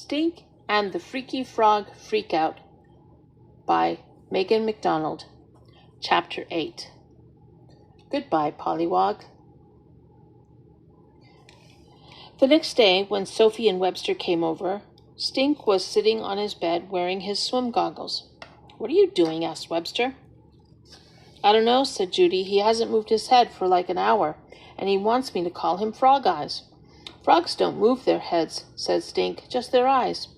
Stink and the Freaky Frog Freakout by McDonald. Chapter 8. Goodbye, Pollywog. The next day, when Sophie and Webster came over, Stink was sitting on his bed wearing his swim goggles. "What are you doing?" asked Webster. "I don't know," said Judy. "He hasn't moved his head for like an hour, and he wants me to call him Frog Eyes." "Frogs don't move their heads," said Stink, "just their eyes."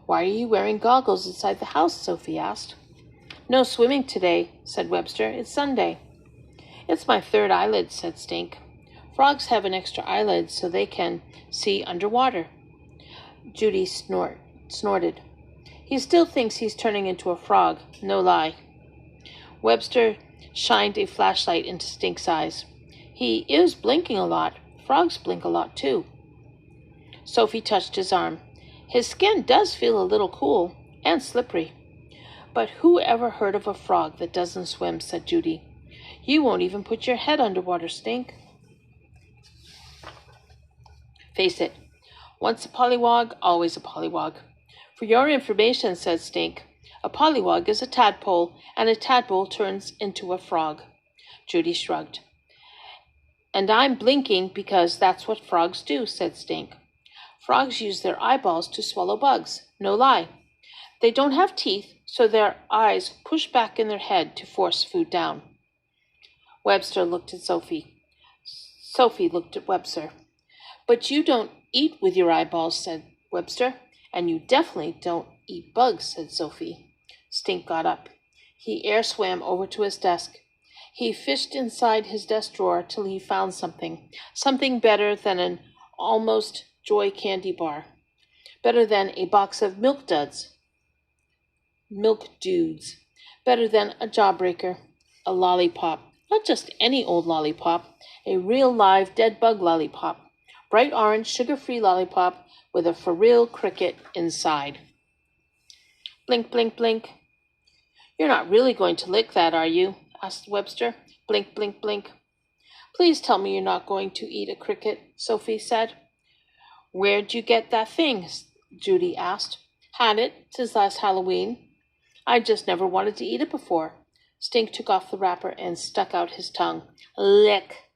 "Why are you wearing goggles inside the house?" Sophie asked. "No swimming today," said Webster. "It's Sunday." "It's my third eyelid," said Stink. "Frogs have an extra eyelid so they can see underwater." Judy snorted. "He still thinks he's turning into a frog. No lie." Webster shined a flashlight into Stink's eyes. "He is blinking a lot. Frogs blink a lot, too." Sophie touched his arm. "His skin does feel a little cool and slippery." "But who ever heard of a frog that doesn't swim?" said Judy. "You won't even put your head underwater, Stink." "Face it, once a pollywog, always a pollywog." "For your information," said Stink, "a pollywog is a tadpole, and a tadpole turns into a frog." Judy shrugged. "And I'm blinking because that's what frogs do," said Stink. "Frogs use their eyeballs to swallow bugs. No lie. They don't have teeth, so their eyes push back in their head to force food down." Webster looked at Sophie. Sophie looked at Webster. "But you don't eat with your eyeballs," said Webster. "And you definitely don't eat bugs," said Sophie. Stink got up. He air swam over to his desk. He fished inside his desk drawer till he found something better than an almost joy candy bar, better than a box of milk duds, better than a jawbreaker, a lollipop, not just any old lollipop, a real live dead bug lollipop, bright orange sugar-free lollipop with a for real cricket inside. Blink, blink, blink. "You're not really going to lick that, are you?" asked Webster. Blink, blink, blink. "Please tell me you're not going to eat a cricket," Sophie said. "Where'd you get that thing?" Judy asked. "Had it since last Halloween. I just never wanted to eat it before." Stink took off the wrapper and stuck out his tongue. "Lick."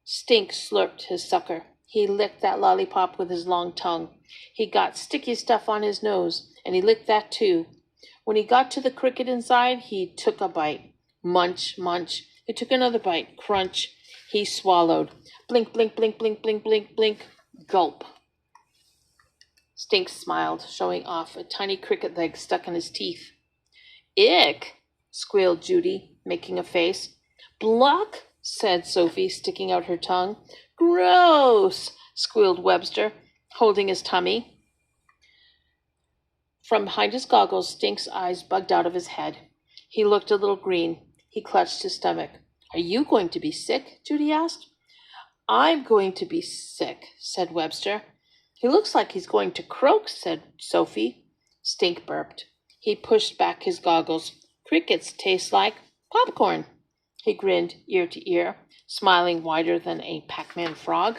Stink slurped his sucker. He licked that lollipop with his long tongue. He got sticky stuff on his nose, and he licked that too. When he got to the cricket inside, he took a bite. Munch, munch. He took another bite. Crunch. He swallowed. Blink, blink, blink, blink, blink, blink, blink. Gulp. Stink smiled, showing off a tiny cricket leg stuck in his teeth. "Ick," squealed Judy, making a face. "Bluck," said Sophie, sticking out her tongue. "Gross," squealed Webster, holding his tummy. From behind his goggles, Stink's eyes bugged out of his head. He looked a little green. He clutched his stomach. "Are you going to be sick?" Judy asked. "I'm going to be sick," said Webster. "He looks like he's going to croak," said Sophie. Stink burped. He pushed back his goggles. "Crickets taste like popcorn." He grinned ear to ear, smiling wider than a Pac-Man frog.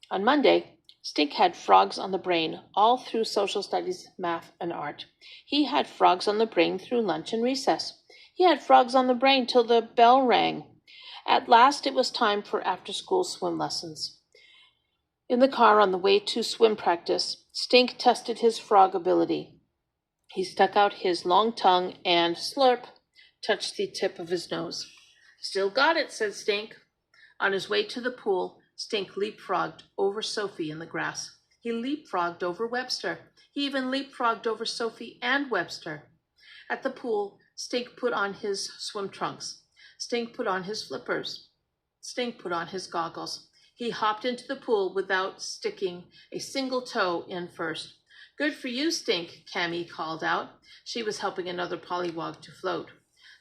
On Monday, Stink had frogs on the brain all through social studies, math, and art. He had frogs on the brain through lunch and recess. He had frogs on the brain till the bell rang. At last it was time for after-school swim lessons. In the car on the way to swim practice, Stink tested his frog ability. He stuck out his long tongue and, slurp, touched the tip of his nose. "Still got it," said Stink. On his way to the pool, Stink leapfrogged over Sophie in the grass. He leapfrogged over Webster. He even leapfrogged over Sophie and Webster. At the pool, Stink put on his swim trunks. Stink put on his flippers. Stink put on his goggles. He hopped into the pool without sticking a single toe in first. "Good for you, Stink," Cammy called out. She was helping another pollywog to float.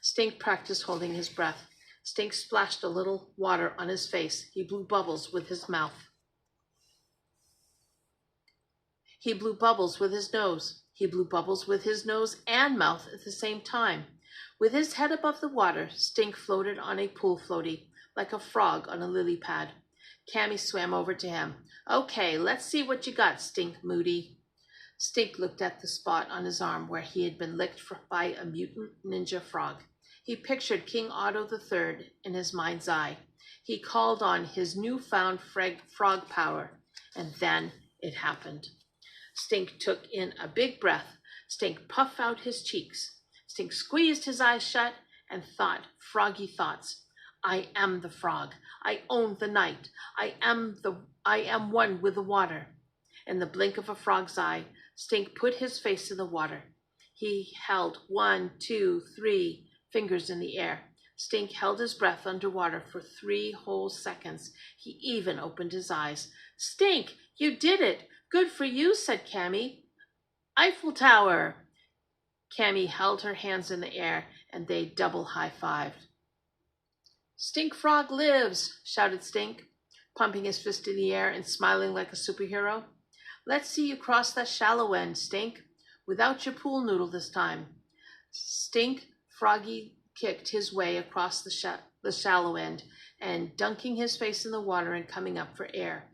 Stink practiced holding his breath. Stink splashed a little water on his face. He blew bubbles with his mouth. He blew bubbles with his nose. He blew bubbles with his nose and mouth at the same time. With his head above the water, Stink floated on a pool floaty, like a frog on a lily pad. Cammy swam over to him. Okay, let's see what you got, Stink Moody. Stink looked at the spot on his arm where he had been licked by a mutant ninja frog. He pictured King Otto III in his mind's eye. He called on his newfound frog power, and then it happened. Stink took in a big breath. Stink puffed out his cheeks. Stink squeezed his eyes shut and thought froggy thoughts. I am the frog. I own the night. I am one with the water. In the blink of a frog's eye, Stink put his face in the water. He held 1, 2, 3 fingers in the air. Stink held his breath underwater for 3 whole seconds. He even opened his eyes. Stink, you did it. Good for you, said Cammy. Eiffel Tower. Cammy held her hands in the air and they double high-fived. Stink Frog lives, shouted Stink, pumping his fist in the air and smiling like a superhero. Let's see you cross that shallow end, Stink, without your pool noodle this time. Stink Froggy kicked his way across the shallow end and dunking his face in the water and coming up for air.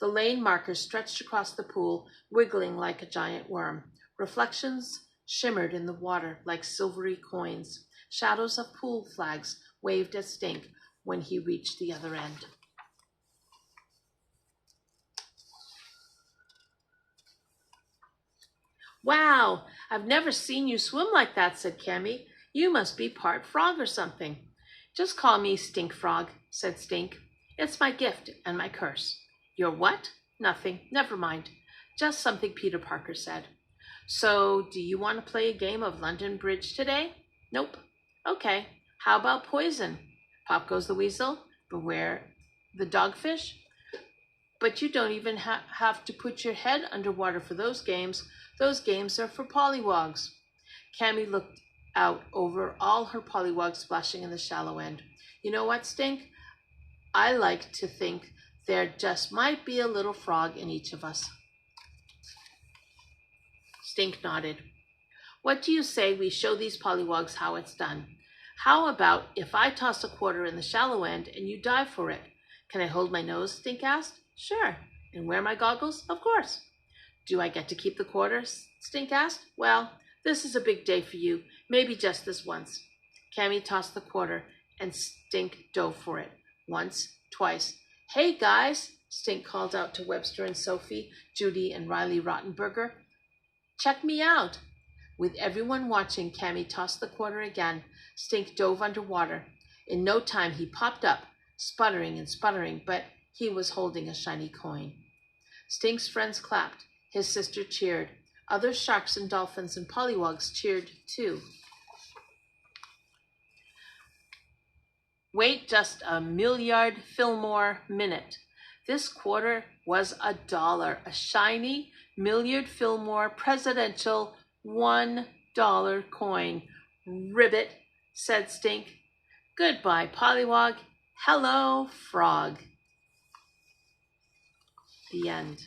The lane markers stretched across the pool, wiggling like a giant worm. Reflections shimmered in the water like silvery coins. Shadows of pool flags waved at Stink when he reached the other end. Wow, I've never seen you swim like that, said Cammy. You must be part frog or something. Just call me Stink Frog, said Stink. It's my gift and my curse. Your what? Nothing. Never mind. Just something Peter Parker said. So, do you want to play a game of London Bridge today? Nope. Okay. How about poison? Pop goes the weasel. Beware the dogfish. But you don't even have to put your head underwater for those games. Those games are for pollywogs. Cammy looked out over all her pollywogs splashing in the shallow end. You know what, Stink? I like to think there just might be a little frog in each of us. Stink nodded. What do you say we show these pollywogs how it's done? How about if I toss a quarter in the shallow end and you dive for it? Can I hold my nose? Stink asked. Sure. And wear my goggles? Of course. Do I get to keep the quarter? Stink asked. Well, this is a big day for you. Maybe just this once. Cammy tossed the quarter and Stink dove for it. Once, twice. Hey guys, Stink called out to Webster and Sophie, Judy and Riley Rottenberger. Check me out. With everyone watching, Cammy tossed the quarter again. Stink dove underwater. In no time, he popped up, sputtering and sputtering, but he was holding a shiny coin. Stink's friends clapped. His sister cheered. Other sharks and dolphins and pollywogs cheered too. Wait just a milliard Fillmore minute. This quarter was $1, a shiny Milliard Fillmore presidential $1 coin. Ribbit, said Stink. Goodbye, pollywog. Hello, frog. The end.